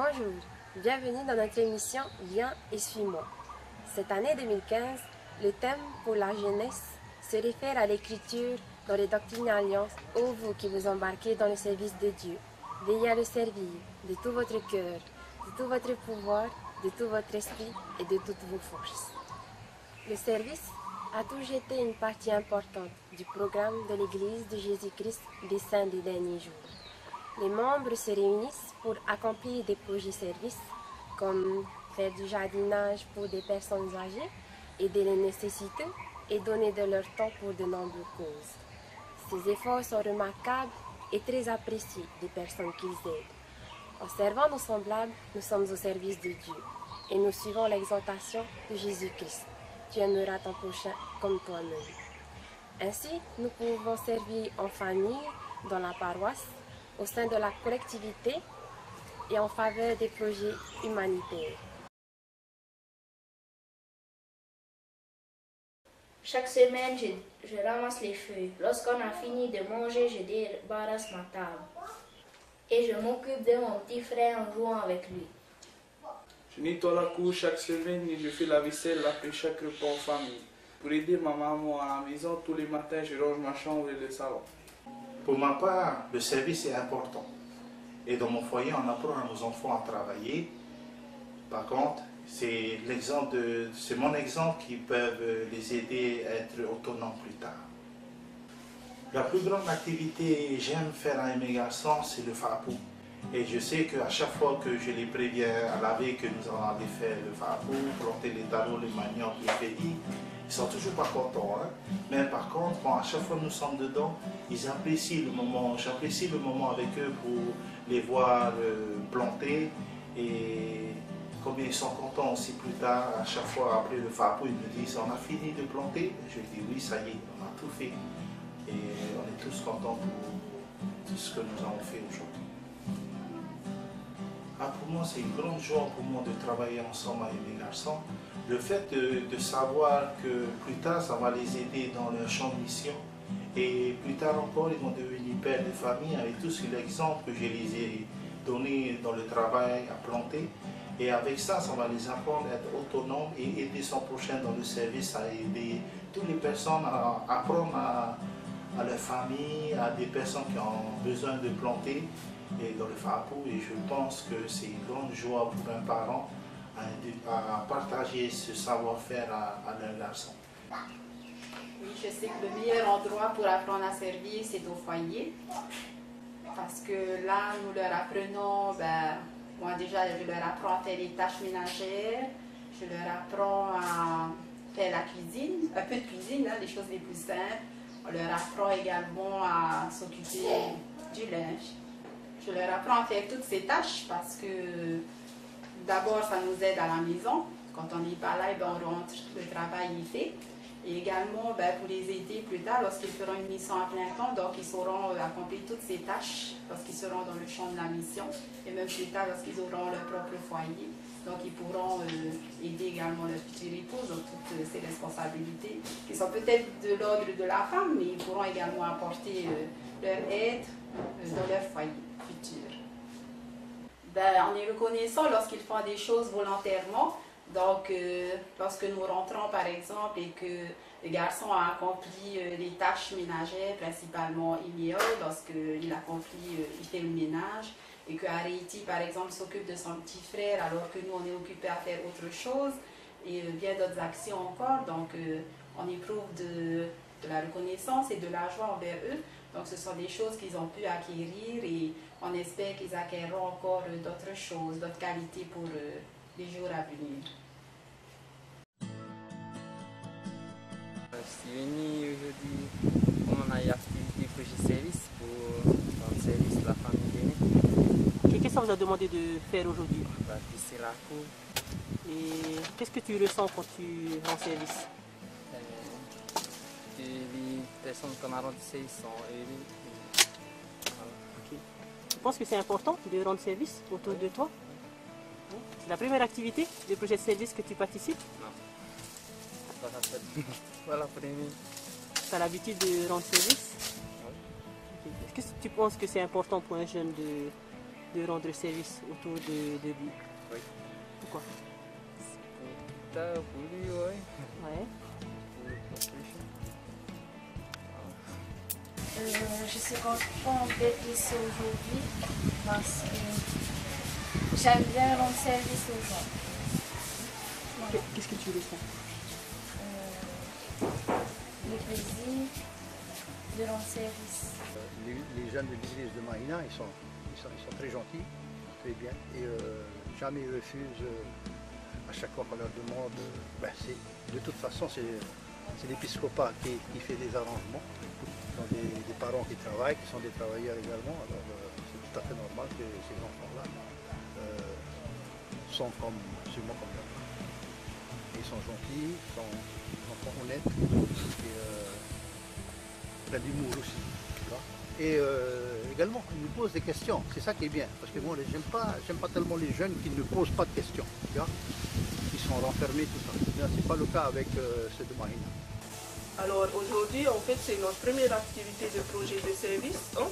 Bonjour, bienvenue dans notre émission Viens et suis-moi. Cette année 2015, le thème pour la jeunesse se réfère à l'écriture dans les doctrines et alliances. Ô vous qui vous embarquez dans le service de Dieu, veillez à le servir de tout votre cœur, de tout votre pouvoir, de tout votre esprit et de toutes vos forces. Le service a toujours été une partie importante du programme de l'Église de Jésus-Christ des Saints des derniers jours. Les membres se réunissent pour accomplir des projets services comme faire du jardinage pour des personnes âgées, aider les nécessiteux et donner de leur temps pour de nombreuses causes. Ces efforts sont remarquables et très appréciés des personnes qu'ils aident. En servant nos semblables, nous sommes au service de Dieu et nous suivons l'exhortation de Jésus-Christ. Tu aimeras ton prochain comme toi-même. Ainsi, nous pouvons servir en famille, dans la paroisse, au sein de la collectivité et en faveur des projets humanitaires. Chaque semaine, je ramasse les feuilles. Lorsqu'on a fini de manger, je débarrasse ma table. Et je m'occupe de mon petit frère en jouant avec lui. Je nettoie la cour chaque semaine et je fais la vaisselle après chaque repas en famille. Pour aider ma maman à la maison, tous les matins, je range ma chambre et le salon. Pour ma part, le service est important. Et dans mon foyer, on apprend à nos enfants à travailler. Par contre, c'est mon exemple qui peut les aider à être autonomes plus tard. La plus grande activité que j'aime faire avec mes garçons, c'est le farpou. Et je sais qu'à chaque fois que je les préviens à la veille que nous allons faire le farpou, planter les talons, les maniocs, les pédis, ils sont toujours pas contents. Hein? Mais par contre, quand à chaque fois nous sommes dedans, ils apprécient le moment. J'apprécie le moment avec eux pour les voir planter. Et comme ils sont contents aussi plus tard, à chaque fois après le farpou, ils me disent on a fini de planter. Je dis oui, ça y est, on a tout fait. Et on est tous contents pour tout ce que nous avons fait aujourd'hui. Pour moi, c'est une grande joie pour moi de travailler ensemble avec mes garçons. Le fait de savoir que plus tard, ça va les aider dans leur champ de mission. Et plus tard encore, ils vont devenir pères de famille avec tout l'exemple que je les ai donné dans le travail à planter. Et avec ça, ça va les apprendre à être autonomes et aider son prochain dans le service, à aider toutes les personnes à apprendre à leur famille, à des personnes qui ont besoin de planter et dans le farpou. Et je pense que c'est une grande joie pour un parent à partager ce savoir-faire à leurs garçons. Oui, je sais que le meilleur endroit pour apprendre à servir, c'est au foyer. Parce que là, nous leur apprenons, moi déjà, je leur apprends à faire les tâches ménagères, je leur apprends à faire la cuisine, un peu de cuisine, les choses les plus simples. On leur apprend également à s'occuper du linge. Je leur apprends à faire toutes ces tâches parce que d'abord, ça nous aide à la maison. Quand on n'est pas là, on rentre, le travail est fait. Et également pour les aider plus tard lorsqu'ils feront une mission à plein temps, donc ils sauront accomplir toutes ces tâches lorsqu'ils seront dans le champ de la mission. Et même plus tard lorsqu'ils auront leur propre foyer. Donc ils pourront aider également leur future épouse dans toutes ces responsabilités qui sont peut-être de l'ordre de la femme, mais ils pourront également apporter leur aide dans leur foyer futur. On est reconnaissant lorsqu'ils font des choses volontairement. Donc, lorsque nous rentrons, par exemple, et que le garçon a accompli les tâches ménagères, principalement Iméol, lorsqu'il accomplit, il fait le ménage, et que Areiti, par exemple, s'occupe de son petit frère, alors que nous, on est occupés à faire autre chose, et bien d'autres actions encore. Donc, on éprouve de la reconnaissance et de la joie envers eux. Donc, ce sont des choses qu'ils ont pu acquérir, et on espère qu'ils acquerront encore d'autres choses, d'autres qualités pour les jours à venir. Je suis venu aujourd'hui pour mon activité projet service pour le service de la famille d'aînés. Qu'est-ce que ça vous a demandé de faire aujourd'hui? Pisser la cour. Et qu'est-ce que tu ressens quand tu rends service? Les personnes qu'on a rendu service sont heureuses. Voilà. Okay. Tu penses que c'est important de rendre service autour de toi? C'est la première activité du projet de service que tu participes? Non. Voilà, première. Tu as l'habitude de rendre service? Oui. Okay. Est-ce que tu penses que c'est important pour un jeune de rendre service autour de lui? Oui. Pourquoi? T'as voulu, ouais. Ouais. Je suis contente d'être ici aujourd'hui parce que j'aime bien rendre service aux gens. Qu'est-ce que tu ressens? Le plaisir de rendre service. Les jeunes de l'église de Mahina, ils sont très gentils, très bien, et jamais ils refusent à chaque fois qu'on leur demande. De toute façon, c'est l'épiscopat qui fait des arrangements. Ce sont des parents qui travaillent, qui sont des travailleurs également, alors c'est tout à fait normal que ces enfants-là sont sûrement comme ça. Ils sont gentils, ils sont honnêtes, et plein d'humour aussi. Et également, ils nous posent des questions, c'est ça qui est bien, parce que moi, j'aime pas tellement les jeunes qui ne posent pas de questions, tu vois, qui sont renfermés, tout ça. C'est pas le cas avec ceux de Mahina. Alors aujourd'hui, en fait, c'est notre première activité de projet de service. Hein.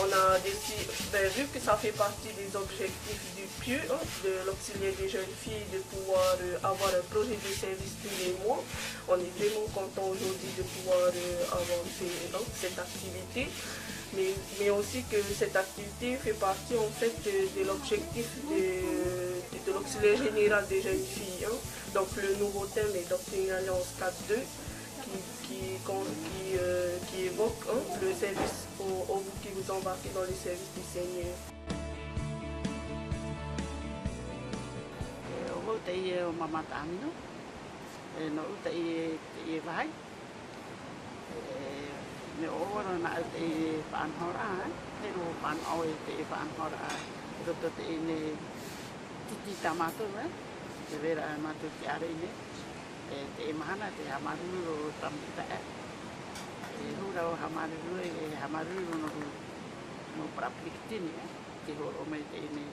On a décidé, vu que ça fait partie des objectifs du PIE, de l'auxiliaire des jeunes filles, de pouvoir avoir un projet de service tous les mois. On est vraiment content aujourd'hui de pouvoir avancer cette activité. Mais aussi que cette activité fait partie en fait de l'objectif de l'auxiliaire général des jeunes filles. Hein. Donc le nouveau thème est Doctrine Alliance 4.2. Qui évoque le service vous qui vous embarquez dans le service du Seigneur. Te mahana te hamaruru tamita e hura hamaruru e hamaruru no prapliktini te horo me te ne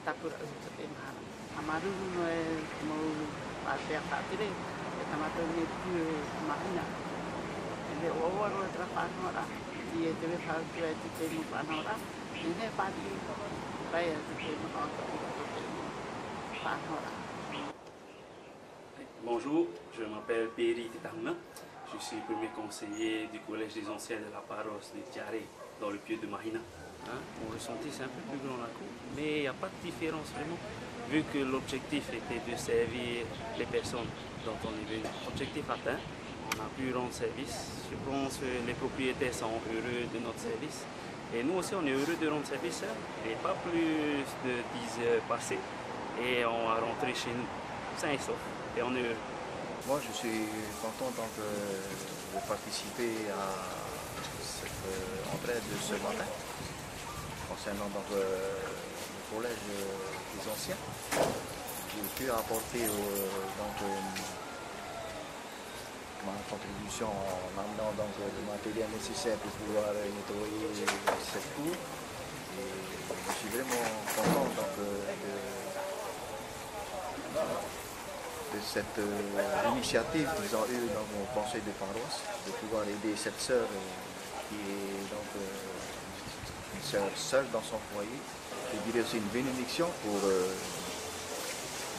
tapura te mahana hamaruru no e mo parte fatire e tamato ne pu mahina e o oro tra panora e te ve fa te mo panora ne pati vai te mo panora. Bonjour, je m'appelle Péri Titahuna. Je suis premier conseiller du collège des anciens de la paroisse de Tiaré, dans le pieu de Mahina. Mon ressenti, c'est un peu plus grand la cour, mais il n'y a pas de différence vraiment, vu que l'objectif était de servir les personnes dont on est venu. Objectif atteint, on a pu rendre service. Je pense que les propriétaires sont heureux de notre service. Et nous aussi, on est heureux de rendre service. Il n'y a pas plus de 10 heures passées et on va rentrer chez nous, sain et sauf. Et on est heureux. Moi, je suis content donc, de participer à cette entraide de ce matin concernant donc, le collège des anciens. J'ai pu apporter ma contribution en amenant donc, le matériel nécessaire pour pouvoir nettoyer cette cour. Et je suis vraiment content donc, de cette initiative qu'ils ont eue dans mon conseil de paroisse, de pouvoir aider cette sœur qui est donc une sœur seule dans son foyer. Je dirais aussi une bénédiction pour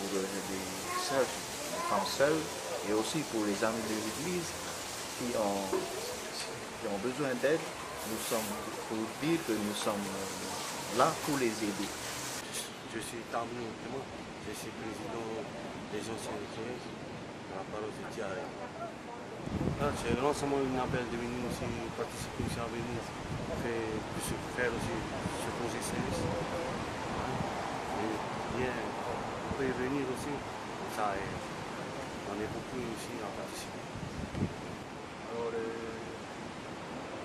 les sœurs, les femmes seules, et aussi pour les amis de l'Église qui ont besoin d'aide. Nous sommes pour dire que nous sommes là pour les aider. Je suis Tamou, je suis président des anciens collèges de la paroisse de Tiaré. C'est l'ensemble d'un appel de venir aussi participer aussi à venir faire aussi ce projet service. Et bien, on peut venir aussi, ça on est beaucoup ici à participer. Alors,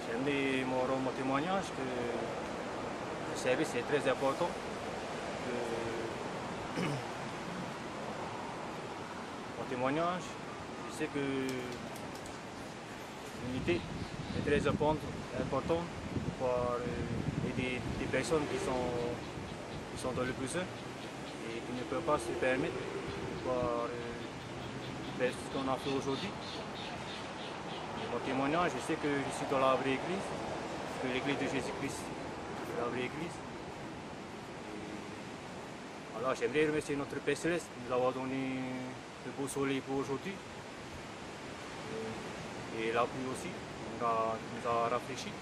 j'aimerais mon témoignage que le service est très important. Mon témoignage, je sais que l'unité est très importante pour aider des personnes qui sont dans le besoin et qui ne peuvent pas se permettre de faire ce qu'on a fait aujourd'hui. Mon témoignage, je sais que je suis dans la vraie église, que l'église de Jésus-Christ est la vraie église. Voilà, j'aimerais remercier notre Père Céleste de nous avoir donné le beau soleil pour aujourd'hui. Et la pluie aussi, nous a rafraîchis.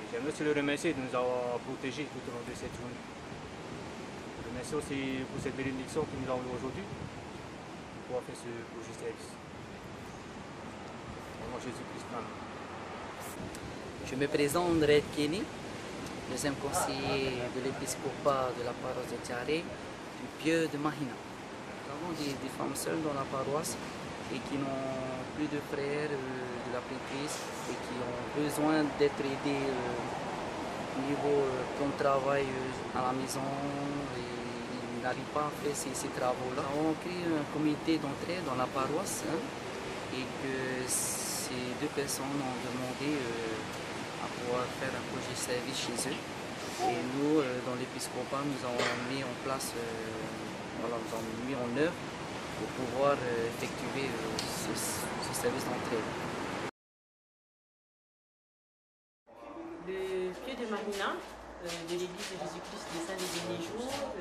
J'aimerais aussi le remercier de nous avoir protégés tout au long de cette journée. Je remercie aussi pour cette bénédiction que nous avons aujourd'hui pour pouvoir faire ce projet service. Au nom de Jésus-Christ. Je me présente Red Kenny, deuxième conseiller de l'épiscopat de la paroisse de Tiaré, du pieu de Mahina. Nous avons des femmes seules dans la paroisse et qui n'ont plus de frères de la prêtrise et qui ont besoin d'être aidées au niveau de travail à la maison et ils n'arrivent pas à faire ces travaux-là. Nous avons créé un comité d'entraide dans la paroisse et que ces deux personnes ont demandé à pouvoir faire un projet de service chez eux. Et nous, dans l'épiscopat, nous avons mis en place, voilà, nous avons mis en œuvre pour pouvoir effectuer ce service d'entraide. Le pieu de Mahina de l'Église de Jésus-Christ des Saints des Derniers Jours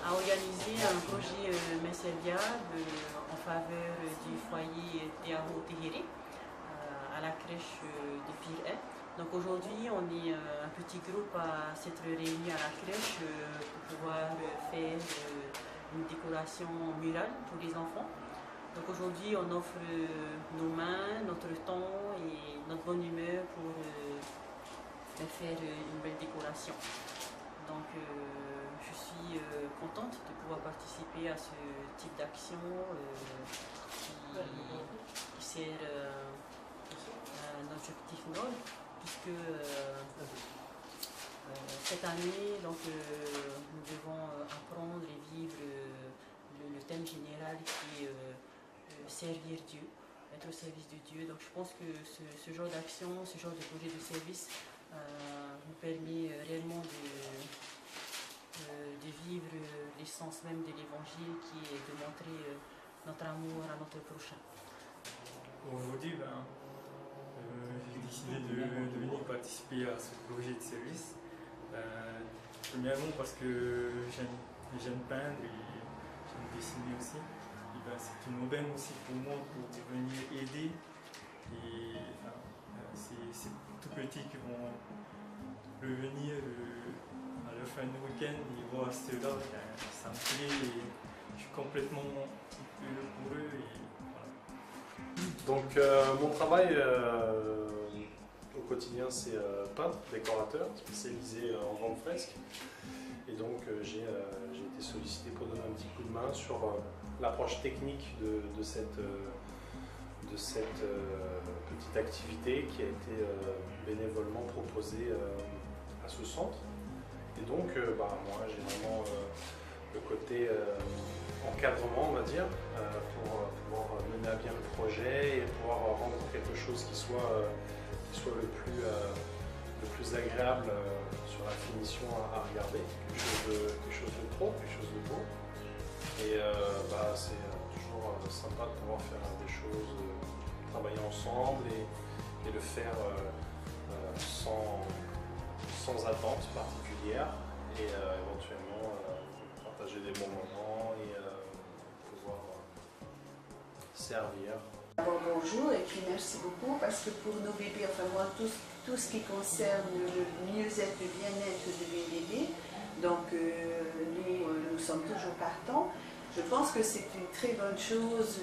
a organisé un projet mensuel en faveur du foyer Théao Tehéré à la crèche de Pire. Donc aujourd'hui, on est un petit groupe à s'être réunis à la crèche pour pouvoir faire une décoration murale pour les enfants. Donc aujourd'hui, on offre nos mains, notre temps et notre bonne humeur pour faire une belle décoration. Donc je suis contente de pouvoir participer à ce type d'action qui sert un objectif noble, puisque cette année, donc, nous devons apprendre et vivre le thème général qui est servir Dieu, être au service de Dieu. Donc je pense que ce genre d'action, ce genre de projet de service nous permet réellement de vivre l'essence même de l'évangile, qui est de montrer notre amour à notre prochain. Aujourd'hui, j'ai décidé de venir participer à ce projet de service. Premièrement parce que j'aime peindre et j'aime dessiner aussi. C'est une aubaine aussi pour moi pour venir aider. Et c'est tout petit qui vont revenir à la fin du week-end et voir cela. Ça me plaît et je suis complètement heureux pour eux. Et voilà. Donc mon travail au quotidien, c'est peintre, décorateur, spécialisé en grandes fresques. Et donc j'ai été sollicité pour donner un petit coup de main sur l'approche technique de cette petite activité qui a été bénévolement proposée à ce centre. Et donc moi j'ai vraiment le côté encadrement, on va dire, pour pouvoir mener à bien le projet et pouvoir rendre quelque chose qui soit le plus agréable sur la finition à regarder, quelque chose de pro, quelque chose de beau. Et c'est toujours sympa de pouvoir faire des choses, travailler ensemble et le faire sans attente particulière et éventuellement partager des bons moments et pouvoir servir. D'abord bonjour et puis merci beaucoup parce que pour nos bébés, enfin moi tout ce qui concerne le mieux-être, le bien-être de mes bébés, donc nous sommes toujours partants. Je pense que c'est une très bonne chose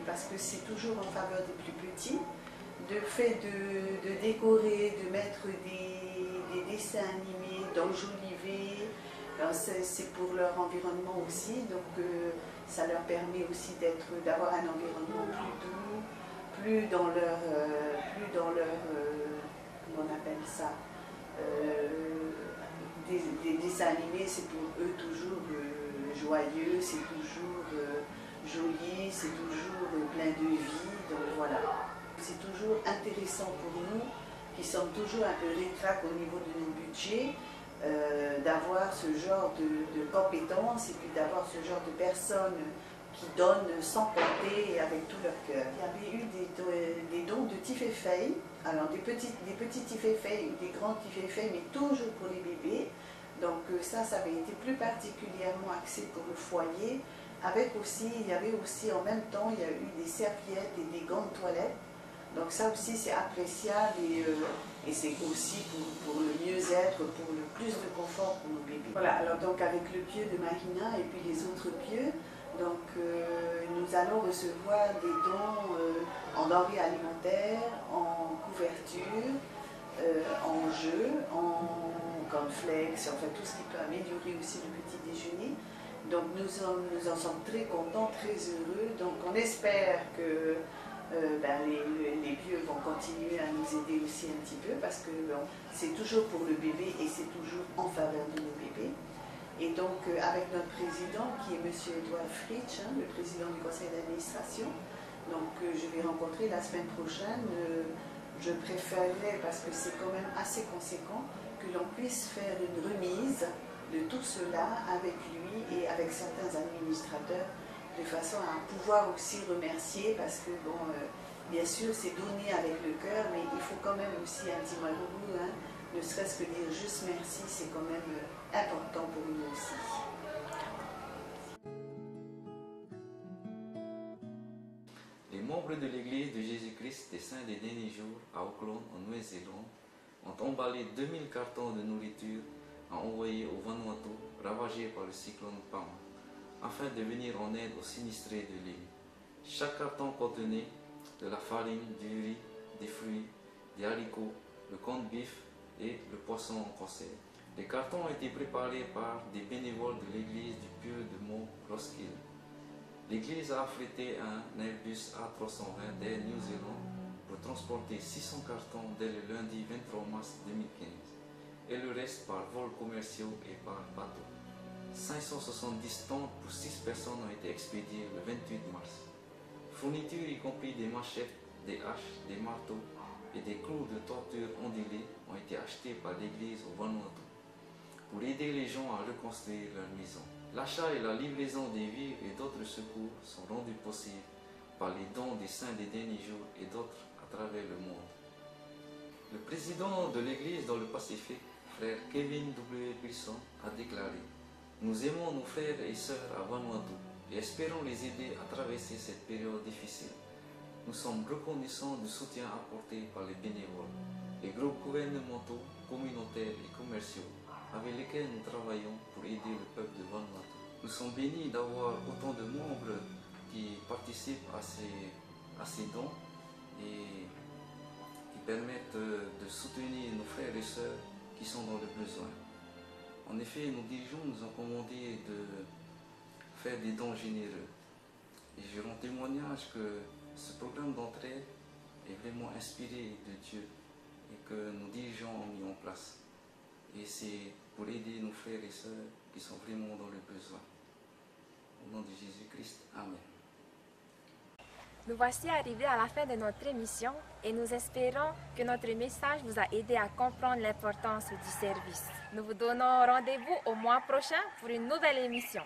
parce que c'est toujours en faveur des plus petits. Le fait de décorer, de mettre des dessins animés, d'enjoliver, c'est pour leur environnement aussi. Donc ça leur permet aussi d'avoir un environnement plus doux, plus dans leur comment on appelle ça, des dessins animés, c'est pour eux toujours joyeux, c'est toujours joli, c'est toujours plein de vie, donc voilà. C'est toujours intéressant pour nous, qui sommes toujours un peu ric-rac au niveau de nos budgets, d'avoir ce genre de compétences et puis d'avoir ce genre de personnes qui donnent sans compter et avec tout leur cœur. Il y avait eu des dons de Tifefei, alors des petits Tifefei ou des grands Tifefei, mais toujours pour les bébés. Donc ça avait été plus particulièrement axé pour le foyer. Il y avait aussi en même temps, il y a eu des serviettes et des gants de toilette. Donc ça aussi c'est appréciable et c'est aussi pour le mieux-être, pour le plus de confort pour nos bébés. Voilà, alors donc avec le pieu de Mahina et puis les autres pieux, donc nous allons recevoir des dons en denrées alimentaires, en couverture, en jeux, en cornflakes, enfin tout ce qui peut améliorer aussi le petit déjeuner. Donc nous en sommes très contents, très heureux. Donc on espère que les pieux vont continuer à nous aider aussi un petit peu parce que c'est toujours pour le bébé et c'est toujours en faveur de nos bébés. Et donc avec notre président qui est M. Edouard Fritsch, le président du conseil d'administration, donc je vais rencontrer la semaine prochaine. Je préférerais, parce que c'est quand même assez conséquent, que l'on puisse faire une remise de tout cela avec lui et avec certains administrateurs, de façon à pouvoir aussi remercier, parce que, bon, bien sûr, c'est donné avec le cœur, mais il faut quand même aussi un petit maroulou, hein, ne serait-ce que dire juste merci, c'est quand même important pour nous aussi. Les membres de l'Église de Jésus-Christ des Saints des Derniers Jours à Auckland, en Nouvelle-Zélande, ont emballé 2000 cartons de nourriture à envoyer au Vanuatu, ravagé par le cyclone Pama, afin de venir en aide aux sinistrés de l'île. Chaque carton contenait de la farine, du riz, des fruits, des haricots, le corned beef et le poisson en conserve. Les cartons ont été préparés par des bénévoles de l'église du Pieu de Mont Roskill. L'église a affrété un Airbus A320 d'Air New Zealand pour transporter 600 cartons dès le lundi 23 mars 2015 et le reste par vols commerciaux et par bateau. 570 tentes pour 6 personnes ont été expédiées le 28 mars. Fournitures y compris des machettes, des haches, des marteaux et des clous de torture ondulés ont été achetés par l'église au Vanuatu pour aider les gens à reconstruire leur maison. L'achat et la livraison des vivres et d'autres secours sont rendus possibles par les dons des saints des derniers jours et d'autres à travers le monde. Le président de l'église dans le Pacifique, frère Kevin W. Wilson, a déclaré: « Nous aimons nos frères et sœurs à Vanuatu et espérons les aider à traverser cette période difficile. Nous sommes reconnaissants du soutien apporté par les bénévoles, les groupes gouvernementaux, communautaires et commerciaux avec lesquels nous travaillons pour aider le peuple de Vanuatu. Nous sommes bénis d'avoir autant de membres qui participent à ces dons et qui permettent de soutenir nos frères et sœurs qui sont dans le besoin. En effet, nos dirigeants nous ont commandé de faire des dons généreux. Et je rends témoignage que ce programme d'entraide est vraiment inspiré de Dieu et que nos dirigeants ont mis en place. Et c'est pour aider nos frères et sœurs qui sont vraiment dans le besoin. Au nom de Jésus-Christ, Amen. Nous voici arrivés à la fin de notre émission et nous espérons que notre message vous a aidé à comprendre l'importance du service. Nous vous donnons rendez-vous au mois prochain pour une nouvelle émission.